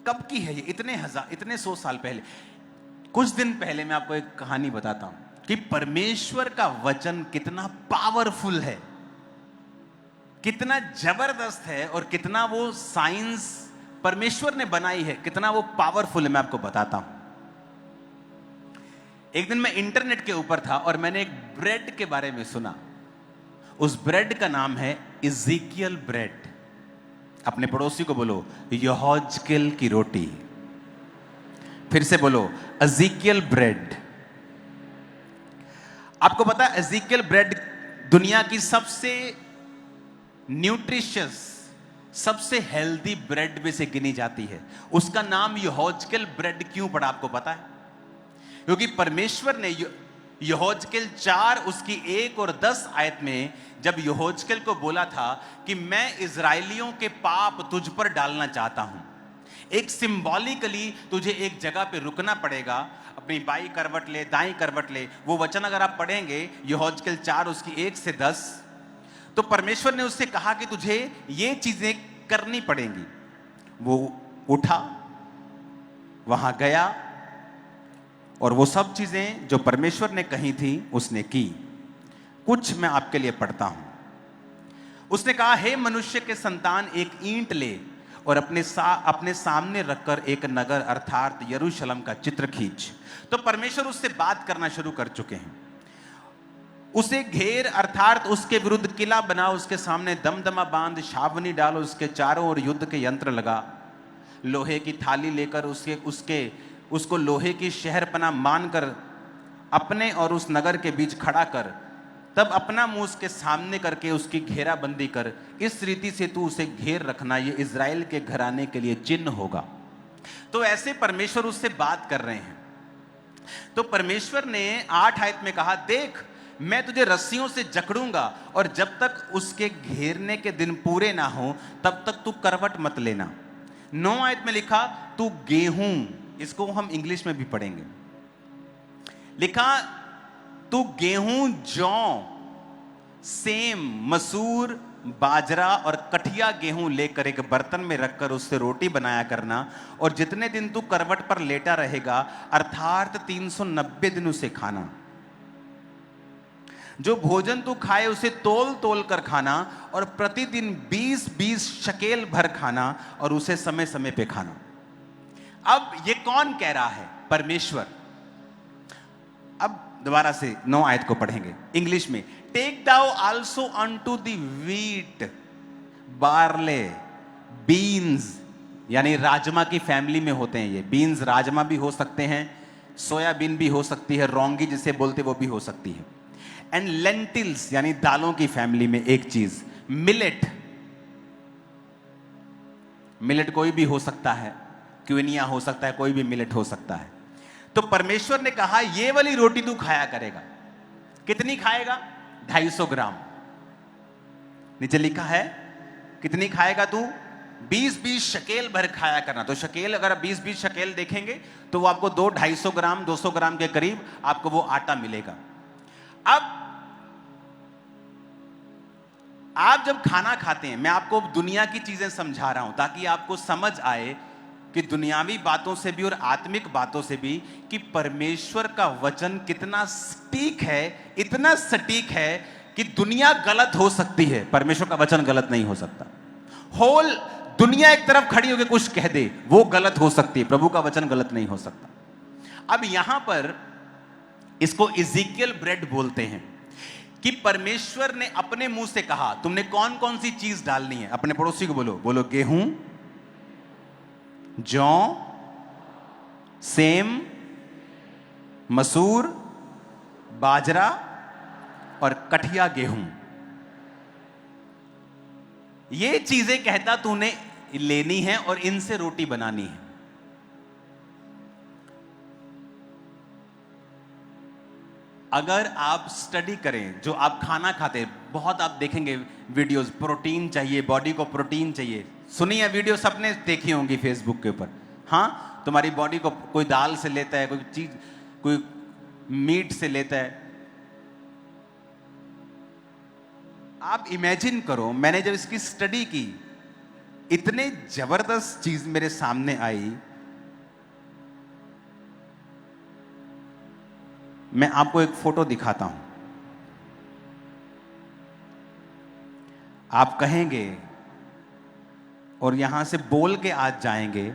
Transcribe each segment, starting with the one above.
कब की है ये? इतने 100 साल पहले। कुछ दिन पहले मैं आपको एक कहानी बताता हूं कि परमेश्वर का वचन कितना पावरफुल है, कितना जबरदस्त है, और कितना वो साइंस परमेश्वर ने बनाई है, कितना वो पावरफुल है। मैं आपको बताता हूं। एक दिन मैं इंटरनेट के ऊपर था और मैंने एक ब्रेड के बारे में सुना। उस ब्रेड का नाम है इज़ेकियल ब्रेड। अपने पड़ोसी को बोलो यहोजकेल की रोटी। फिर से बोलो इज़ेकियल ब्रेड। आपको पता है इज़ेकियल ब्रेड दुनिया की सबसे न्यूट्रिशियस, सबसे हेल्दी ब्रेड में से गिनी जाती है। उसका नाम यहोजकेल ब्रेड क्यों पड़ा आपको पता है? क्योंकि परमेश्वर ने यहोजकेल 4 उसकी 1 और 10 आयत में जब यहोजकेल को बोला था कि मैं इजराइलियों के पाप तुझ पर डालना चाहता हूं, एक सिंबॉलिकली तुझे एक जगह पे रुकना पड़ेगा, अपनी बाई करवट ले, दाई करवट ले। वो वचन अगर आप पढ़ेंगे यहोजकेल 4 उसकी 1 से 10, तो परमेश्वर ने उससे कहा कि तुझे ये चीजें करनी पड़ेंगी। वो उठा, वहां गया, और वो सब चीजें जो परमेश्वर ने कही थी उसने की। कुछ मैं आपके लिए पढ़ता हूं। उसने कहा, हे मनुष्य के संतान, एक ईंट ले और अपने सामने रखकर एक नगर अर्थात यरूशलेम का चित्र खींच। तो परमेश्वर उससे बात करना शुरू कर चुके हैं। उसे घेर अर्थात उसके विरुद्ध किला बना, उसके सामने दमदमा बांध, छावनी डालो, उसके चारों ओर युद्ध के यंत्र लगा, लोहे की थाली लेकर उसको लोहे की शहरपना मानकर अपने और उस नगर के बीच खड़ा कर, तब अपना मुंह उसके सामने करके उसकी घेराबंदी कर। इस रीति से तू उसे घेर रखना, ये इज़राइल के घराने के लिए चिन्ह होगा। तो ऐसे परमेश्वर उससे बात कर रहे हैं। तो परमेश्वर ने 8 आयत में कहा, देख मैं तुझे रस्सियों से जकड़ूंगा और जब तक उसके घेरने के दिन पूरे ना हो तब तक तू करवट मत लेना। 9 आयत में लिखा, तू गेहूं, इसको हम इंग्लिश में भी पढ़ेंगे, लिखा तू गेहूं, जौ, सेम, मसूर, बाजरा और कठिया गेहूं लेकर एक बर्तन में रखकर उससे रोटी बनाया करना, और जितने दिन तू करवट पर लेटा रहेगा अर्थात 390 दिन उसे खाना। जो भोजन तू खाए उसे तोल तोल कर खाना, और प्रतिदिन 20-20 शकेल भर खाना, और उसे समय समय पे खाना। अब ये कौन कह रहा है? परमेश्वर। अब दोबारा से 9 आयत को पढ़ेंगे इंग्लिश में। Take thou also unto the wheat, barley, beans, यानी राजमा की फैमिली में होते हैं ये बीन्स। राजमा भी हो सकते हैं, सोयाबीन भी हो सकती है, रोंगी जिसे बोलते वो भी हो सकती है। एंड लेंटिल्स, यानी दालों की फैमिली में एक चीज, मिलेट। मिलेट कोई भी हो सकता है, क्विनिया हो सकता है, कोई भी मिलेट हो सकता है। तो परमेश्वर ने कहा ये वाली रोटी तू खाया करेगा। कितनी खाएगा? 250 ग्राम। नीचे लिखा है कितनी खाएगा तू? 20-20 शकेल भर खाया करना। तो शकेल, अगर 20-20 शकेल देखेंगे तो वो आपको 250 ग्राम, 200 ग्राम के करीब आपको वो आटा मिलेगा। अब आप जब खाना खाते हैं, मैं आपको दुनिया की चीजें समझा रहा हूं ताकि आपको समझ आए कि दुनियावी बातों से भी और आत्मिक बातों से भी कि परमेश्वर का वचन कितना सटीक है, इतना सटीक है कि दुनिया गलत हो सकती है, परमेश्वर का वचन गलत नहीं हो सकता। होल दुनिया एक तरफ खड़ी होकर कुछ कह दे, वो गलत हो सकती है, प्रभु का वचन गलत नहीं हो सकता। अब यहां पर इसको इज़ेकियल ब्रेड बोलते हैं कि परमेश्वर ने अपने मुंह से कहा तुमने कौन कौन सी चीज डालनी है। अपने पड़ोसी को बोलो गेहूं, जौ, सेम, मसूर, बाजरा और कठिया गेहूं। ये चीजें कहता तूने लेनी है और इनसे रोटी बनानी है। अगर आप स्टडी करें, जो आप खाना खाते हैं, बहुत आप देखेंगे वीडियोस, प्रोटीन चाहिए, बॉडी को प्रोटीन चाहिए। सुनी है वीडियो, सबने देखी होंगी फेसबुक के ऊपर। हाँ, तुम्हारी बॉडी को कोई दाल से लेता है, कोई चीज, कोई मीट से लेता है। आप इमेजिन करो, मैंने जब इसकी स्टडी की इतने जबरदस्त चीज मेरे सामने आई, मैं आपको एक फोटो दिखाता हूं। आप कहेंगे और यहां से बोल के आज जाएंगे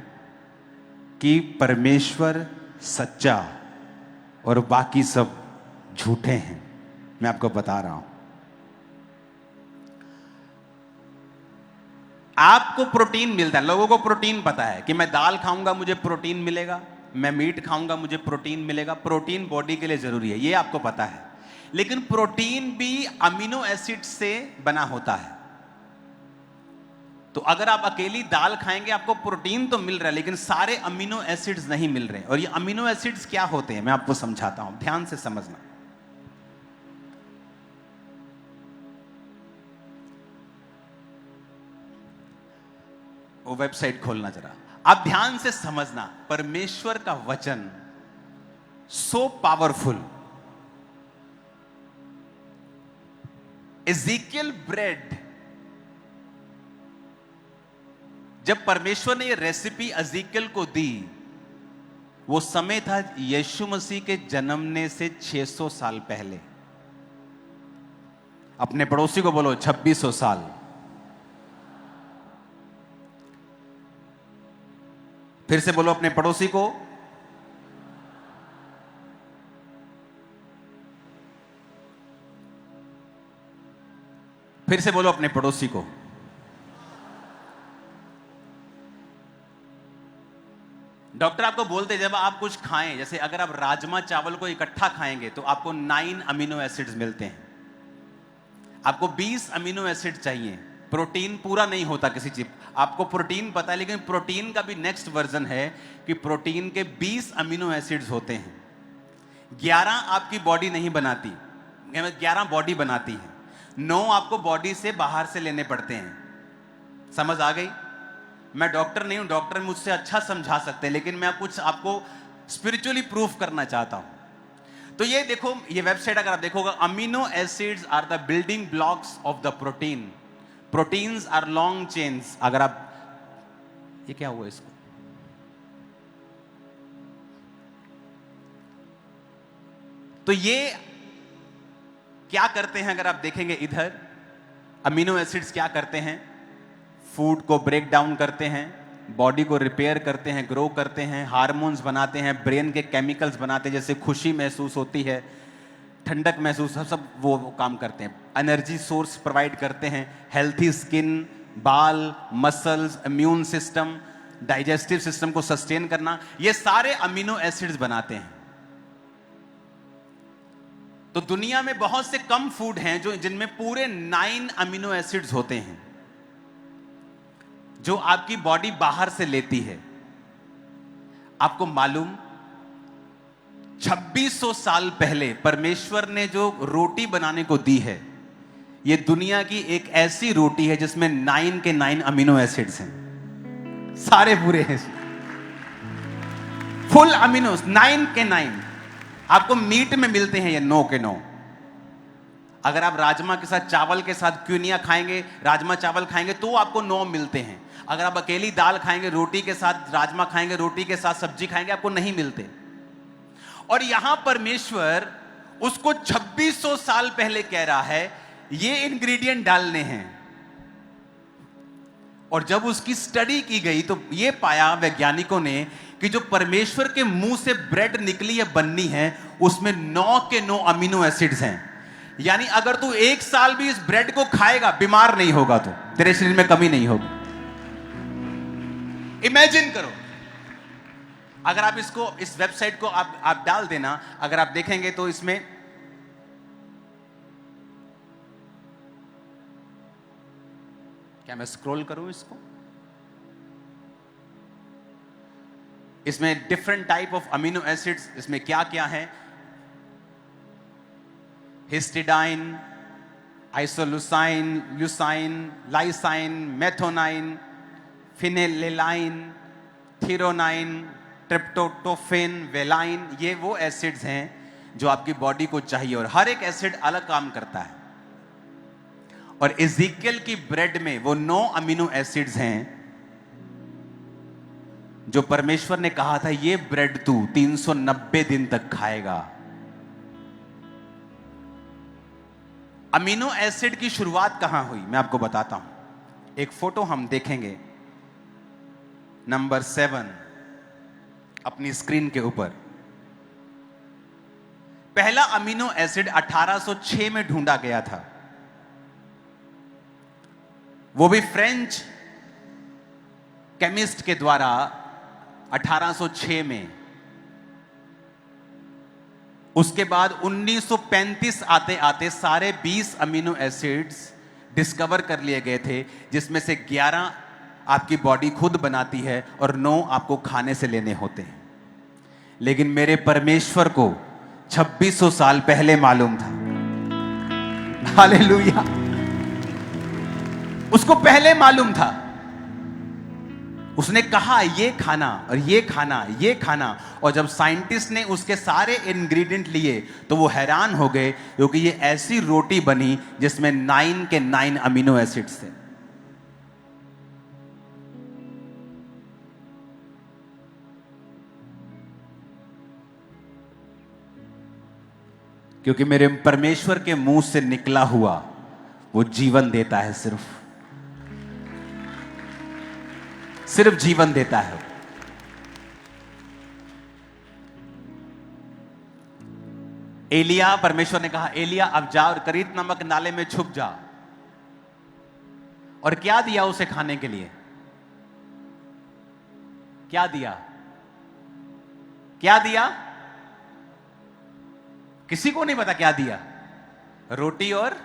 कि परमेश्वर सच्चा और बाकी सब झूठे हैं। मैं आपको बता रहा हूं, आपको प्रोटीन मिलता है। लोगों को प्रोटीन पता है कि मैं दाल खाऊंगा मुझे प्रोटीन मिलेगा, मैं मीट खाऊंगा मुझे प्रोटीन मिलेगा। प्रोटीन बॉडी के लिए जरूरी है, ये आपको पता है। लेकिन प्रोटीन भी अमीनो एसिड से बना होता है। तो अगर आप अकेली दाल खाएंगे आपको प्रोटीन तो मिल रहा है, लेकिन सारे अमीनो एसिड्स नहीं मिल रहे। और ये अमीनो एसिड्स क्या होते हैं मैं आपको समझाता हूं, ध्यान से समझना। वो वेबसाइट खोलना जरा, आप ध्यान से समझना। परमेश्वर का वचन सो पावरफुल। एजिकियल ब्रेड, जब परमेश्वर ने ये रेसिपी एजिकियल को दी, वो समय था यीशु मसीह के जन्मने से 600 साल पहले। अपने पड़ोसी को बोलो 2600 साल। फिर से बोलो अपने पड़ोसी को, फिर से बोलो अपने पड़ोसी को। डॉक्टर आपको बोलते जब आप कुछ खाएं, जैसे अगर आप राजमा चावल को इकट्ठा खाएंगे तो आपको 9 अमीनो एसिड्स मिलते हैं। आपको 20 अमीनो एसिड चाहिए। प्रोटीन पूरा नहीं होता किसी चीज, आपको प्रोटीन पता है, लेकिन प्रोटीन का भी नेक्स्ट वर्जन है कि प्रोटीन के 20 अमीनो एसिड्स होते हैं। 11 आपकी बॉडी नहीं बनाती, 11 बॉडी बनाती है, 9 आपको बॉडी से बाहर से लेने पड़ते हैं। समझ आ गई? मैं डॉक्टर नहीं हूं, डॉक्टर मुझसे अच्छा समझा सकते हैं, लेकिन मैं कुछ आपको स्पिरिचुअली प्रूफ करना चाहता हूं। तो ये देखो, ये वेबसाइट अगर आप देखोगे, amino acids are the building blocks of the protein. Proteins are long chains. अगर आप, ये क्या हुआ इसको, तो ये क्या करते हैं अगर आप देखेंगे इधर, अमीनो एसिड्स क्या करते हैं, फूड को ब्रेक डाउन करते हैं, बॉडी को रिपेयर करते हैं, ग्रो करते हैं, हार्मोन्स बनाते हैं, ब्रेन के केमिकल्स बनाते हैं, जैसे खुशी महसूस होती है, ठंडक महसूस, सब वो काम करते हैं। एनर्जी सोर्स प्रोवाइड करते हैं, हेल्थी स्किन, बाल, muscles, immune system, digestive system को सस्टेन करना, ये सारे अमीनो एसिड्स बनाते हैं। तो दुनिया में बहुत से कम फूड हैं जो जिनमें पूरे 9 अमीनो एसिड्स होते हैं, जो आपकी बॉडी बाहर से लेती है। आपको मालूम, 2600 साल पहले परमेश्वर ने जो रोटी बनाने को दी है, यह दुनिया की एक ऐसी रोटी है जिसमें 9 के 9 अमीनो एसिड्स हैं, सारे पूरे हैं, फुल अमीनोस 9 के 9। आपको मीट में मिलते हैं ये 9 के 9। अगर आप राजमा के साथ, चावल के साथ क्विनिया खाएंगे, राजमा चावल खाएंगे तो आपको 9 मिलते हैं। अगर आप अकेली दाल खाएंगे, रोटी के साथ राजमा खाएंगे, रोटी के साथ सब्जी खाएंगे, आपको नहीं मिलते। और यहां परमेश्वर उसको 2600 साल पहले कह रहा है ये इंग्रेडिएंट डालने हैं। और जब उसकी स्टडी की गई तो ये पाया वैज्ञानिकों ने कि जो परमेश्वर के मुंह से ब्रेड निकली है, बननी है, उसमें 9 के 9 अमीनो एसिड्स हैं। यानी अगर तू 1 साल भी इस ब्रेड को खाएगा, बीमार नहीं होगा, तो तेरे शरीर में कमी नहीं होगी। इमेजिन करो, अगर आप इसको, इस वेबसाइट को आप डाल देना, अगर आप देखेंगे तो इसमें क्या मैं स्क्रॉल करूं इसको, इसमें different type of amino acids, इसमें क्या क्या है, हिस्टिडाइन, आइसोलुसाइन, ल्यूसाइन, लाइसाइन, मेथोनाइन, फिनेलेलाइन, थीरोनाइन, ट्रिप्टोटोफेन, वेलाइन, ये वो एसिड्स हैं जो आपकी बॉडी को चाहिए। और हर एक एसिड अलग काम करता है। और इज़ेकियल की ब्रेड में वो 9 अमीनो एसिड्स हैं जो परमेश्वर ने कहा था ये ब्रेड तू 390 दिन तक खाएगा। अमीनो एसिड की शुरुआत कहां हुई मैं आपको बताता हूं। एक फोटो हम देखेंगे, नंबर 7 अपनी स्क्रीन के ऊपर। पहला अमीनो एसिड 1806 में ढूंढा गया था, वो भी फ्रेंच केमिस्ट के द्वारा 1806 में। उसके बाद 1935 आते आते सारे 20 अमीनो एसिड्स डिस्कवर कर लिए गए थे, जिसमें से 11 आपकी बॉडी खुद बनाती है और 9 आपको खाने से लेने होते हैं। लेकिन मेरे परमेश्वर को 2600 साल पहले मालूम था। हालेलुया। उसको पहले मालूम था। उसने कहा ये खाना और ये खाना, ये खाना। और जब साइंटिस्ट ने उसके सारे इंग्रेडिएंट लिए तो वो हैरान हो गए, क्योंकि ये ऐसी रोटी बनी जिसमें 9 के 9 अमीनो एसिड्स थे। क्योंकि मेरे परमेश्वर के मुंह से निकला हुआ वो जीवन देता है, सिर्फ जीवन देता है। एलिया, परमेश्वर ने कहा एलिया अब जा और करीत नामक नाले में छुप जा। और क्या दिया उसे खाने के लिए? क्या दिया? क्या दिया? किसी को नहीं पता क्या दिया। रोटी और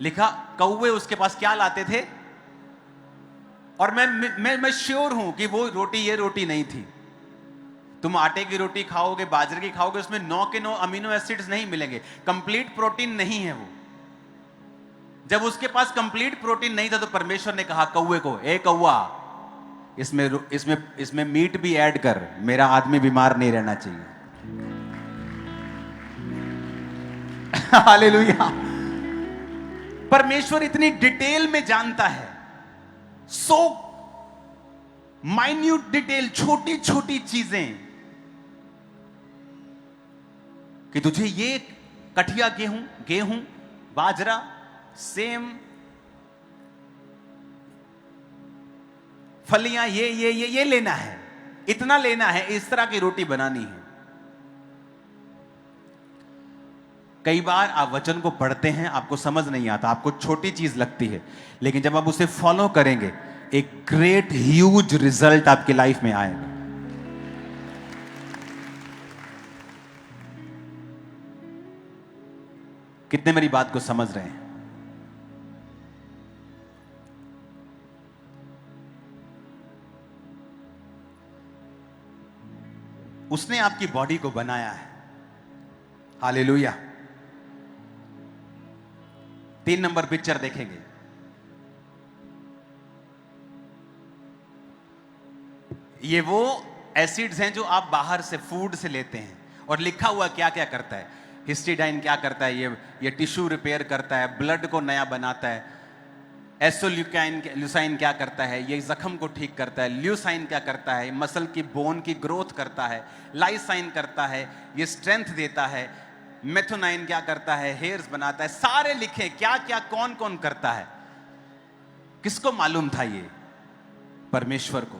लिखा कौवे उसके पास क्या लाते थे। और मैं श्योर हूं कि वो रोटी ये रोटी नहीं थी। तुम आटे की रोटी खाओगे, बाजरे की खाओगे, उसमें 9 के 9 अमीनो एसिड्स नहीं मिलेंगे, कंप्लीट प्रोटीन नहीं है वो। जब उसके पास कंप्लीट प्रोटीन नहीं था तो परमेश्वर ने कहा कौवे को, ए कौवा, इसमें मीट भी ऐड कर, मेरा आदमी बीमार नहीं रहना चाहिए। हालेलुया। परमेश्वर इतनी डिटेल में जानता है, सो माइन्यूट डिटेल, छोटी छोटी चीजें, कि तुझे ये कठिया गेहूं, बाजरा, सेम, फलियां, ये लेना है, इतना लेना है, इस तरह की रोटी बनानी है। कई बार आप वचन को पढ़ते हैं, आपको समझ नहीं आता, आपको छोटी चीज लगती है, लेकिन जब आप उसे फॉलो करेंगे एक ग्रेट ह्यूज रिजल्ट आपकी लाइफ में आएगा। कितने मेरी बात को समझ रहे हैं? उसने आपकी बॉडी को बनाया है। हालेलुया। 3 नंबर पिक्चर देखेंगे। ये वो एसिड्स हैं जो आप बाहर से, फूड से लेते हैं, और लिखा हुआ क्या क्या करता है। हिस्टिडाइन क्या करता है? ये टिश्यू रिपेयर करता है, ब्लड को नया बनाता है। ल्यूसाइन क्या करता है? ये जख्म को ठीक करता है। ल्यूसाइन क्या करता है? मसल की बोन की ग्रोथ करता है। लाइसाइन करता है, ये स्ट्रेंथ देता है। मेथोनाइन क्या करता है? हेयर्स बनाता है। सारे लिखे क्या क्या कौन कौन करता है। किसको मालूम था? ये परमेश्वर को।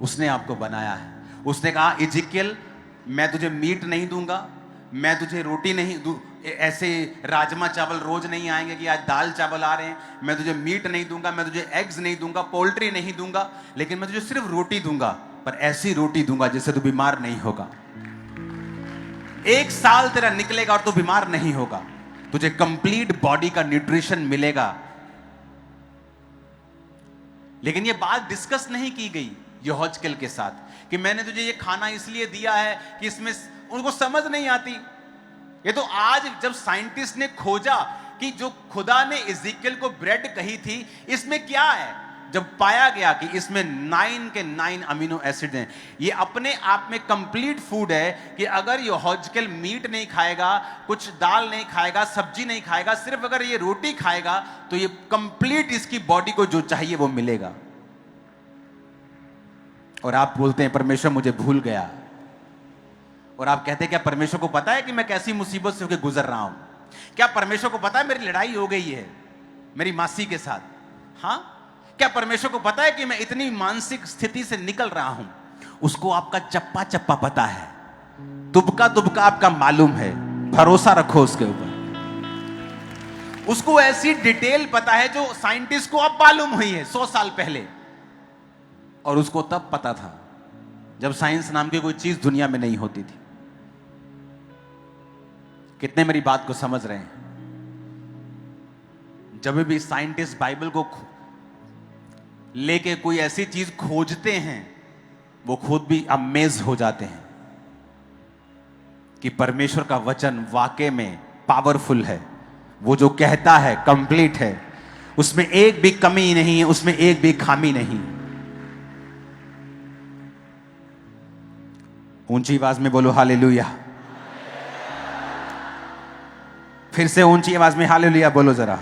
उसने आपको बनाया है। उसने कहा इजिकियल, मैं तुझे मीट नहीं दूंगा, मैं तुझे रोटी नहीं दूं, ऐसे राजमा चावल रोज नहीं आएंगे कि आज दाल चावल आ रहे हैं। मैं तुझे मीट नहीं दूंगा, मैं तुझे एग्स नहीं दूंगा, पोल्ट्री नहीं दूंगा, लेकिन मैं तुझे सिर्फ रोटी दूंगा, पर ऐसी रोटी दूंगा जिससे तू बीमार नहीं होगा। 1 साल तेरा निकलेगा और तू बीमार नहीं होगा। तुझे कंप्लीट बॉडी का न्यूट्रिशन मिलेगा। लेकिन यह बात डिस्कस नहीं की गई यहोजकेल के साथ कि मैंने तुझे ये खाना इसलिए दिया है कि इसमें, उनको समझ नहीं आती। ये तो आज जब साइंटिस्ट ने खोजा कि जो खुदा ने इज़िकियल को ब्रेड कही थी, इसमें क्या है, जब पाया गया कि इसमें 9 के 9 अमीनो एसिड हैं, ये अपने आप में कंप्लीट फूड है कि अगर यहोजकेल मीट नहीं खाएगा, कुछ दाल नहीं खाएगा, सब्जी नहीं खाएगा, सिर्फ अगर ये रोटी खाएगा, तो ये कंप्लीट इसकी बॉडी को जो चाहिए वो मिलेगा। और आप बोलते हैं परमेश्वर मुझे भूल गया, और आप कहते हैं क्या परमेश्वर को पता है कि मैं कैसी मुसीबत से होकर गुजर रहा हूं? क्या परमेश्वर को पता है मेरी लड़ाई हो गई है मेरी मासी के साथ? हाँ, क्या परमेश्वर को पता है कि मैं इतनी मानसिक स्थिति से निकल रहा हूं? उसको आपका चप्पा चप्पा पता है, तुबका तुबका आपका मालूम है। भरोसा रखो उसके ऊपर। उसको ऐसी डिटेल पता है जो साइंटिस्ट को अब मालूम हुई है 100 साल पहले, और उसको तब पता था जब साइंस नाम की कोई चीज दुनिया में नहीं होती थी। कितने मेरी बात को समझ रहे हैं? जब भी साइंटिस्ट बाइबल को लेके कोई ऐसी चीज खोजते हैं, वो खुद भी अमेज हो जाते हैं कि परमेश्वर का वचन वाकई में पावरफुल है। वो जो कहता है कंप्लीट है, उसमें एक भी कमी नहीं है, उसमें एक भी खामी नहीं। ऊंची आवाज में बोलो हालेलुया। फिर से ऊंची आवाज में हालेलुया बोलो जरा।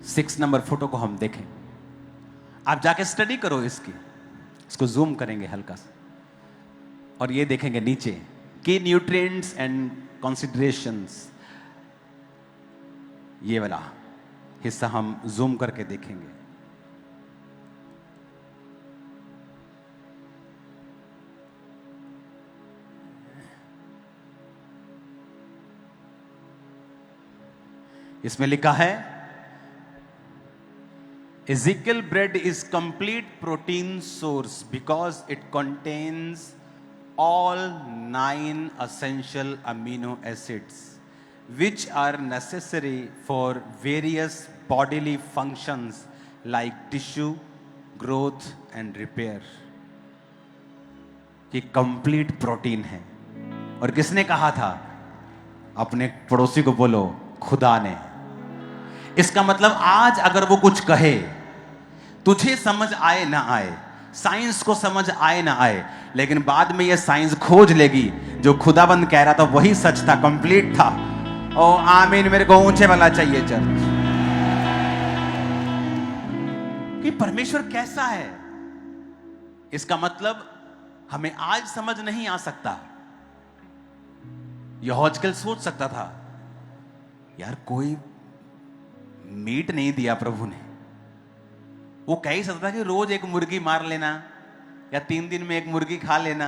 सिक्स नंबर फोटो को हम देखें, आप जाके स्टडी करो इसको जूम करेंगे हल्का सा, और ये देखेंगे नीचे की न्यूट्रिएंट्स एंड कंसीडरेशंस। ये वाला हिस्सा हम जूम करके देखेंगे। इसमें लिखा है Ezekiel bread is complete protein source because it contains all 9 essential amino acids which are necessary for various bodily functions like tissue growth and repair। कि कंप्लीट प्रोटीन है। और किसने कहा था? अपने पड़ोसी को बोलो, खुदा ने। इसका मतलब आज अगर वो कुछ कहे, तुझे समझ आए ना आए, साइंस को समझ आए ना आए, लेकिन बाद में ये साइंस खोज लेगी जो खुदाबंद कह रहा था वही सच था, कंप्लीट था। ओ आमीन। मेरे को ऊंचे वाला चाहिए चर्च। कि परमेश्वर कैसा है, इसका मतलब हमें आज समझ नहीं आ सकता। यहोजकेल सोच सकता था, यार कोई मीट नहीं दिया प्रभु ने। वो कह ही सकता था कि रोज एक मुर्गी मार लेना, या 3 दिन में एक मुर्गी खा लेना,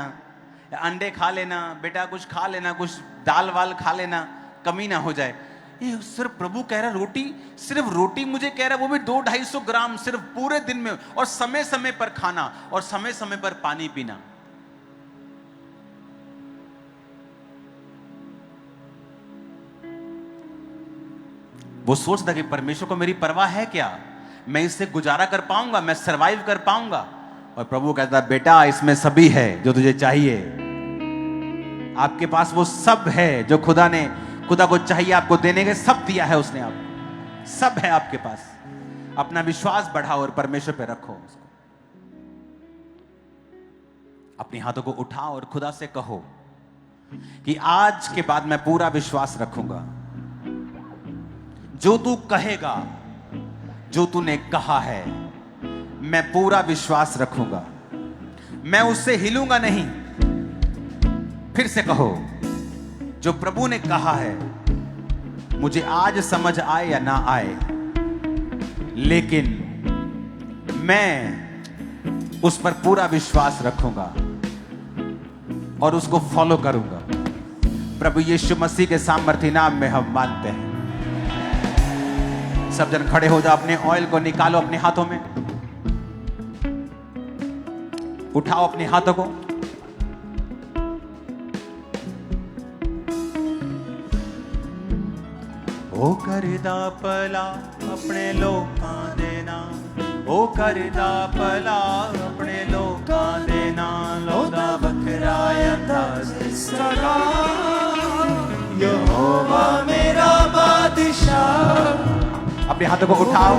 या अंडे खा लेना, बेटा कुछ खा लेना, कुछ दाल वाल खा लेना, कमी ना हो जाए। ये सिर्फ प्रभु कह रहा रोटी, सिर्फ रोटी मुझे कह रहा, वो भी 200-250 ग्राम सिर्फ पूरे दिन में, और समय समय पर खाना और समय समय पर पानी पीना। वो सोचता कि परमेश्वर को मेरी परवाह है क्या, मैं इससे गुजारा कर पाऊंगा, मैं सरवाइव कर पाऊंगा। और प्रभु कहता बेटा इसमें सभी है जो तुझे चाहिए। आपके पास वो सब है जो खुदा को चाहिए आपको देने के, सब दिया है उसने, आप सब है आपके पास। अपना विश्वास बढ़ाओ और परमेश्वर पे रखो उसको। अपने हाथों को उठाओ और खुदा से कहो कि आज के बाद मैं पूरा विश्वास रखूंगा। जो तू कहेगा, जो तूने कहा है, मैं पूरा विश्वास रखूंगा, मैं उससे हिलूंगा नहीं। फिर से कहो, जो प्रभु ने कहा है, मुझे आज समझ आए या ना आए, लेकिन मैं उस पर पूरा विश्वास रखूंगा और उसको फॉलो करूंगा। प्रभु यीशु मसीह के सामर्थी नाम में हम मानते हैं। सब जन खड़े हो जाओ, अपने ऑयल को निकालो अपने हाथों में, उठाओ अपने हाथों को। ओ करदा भला अपने लोकां दे नाल, ओ करदा भला अपने लोकां दे नाल, ओदा बखरा अंदाज़ सदा, यहोवा मेरा बादशाह। अपने हाथों को उठाओ,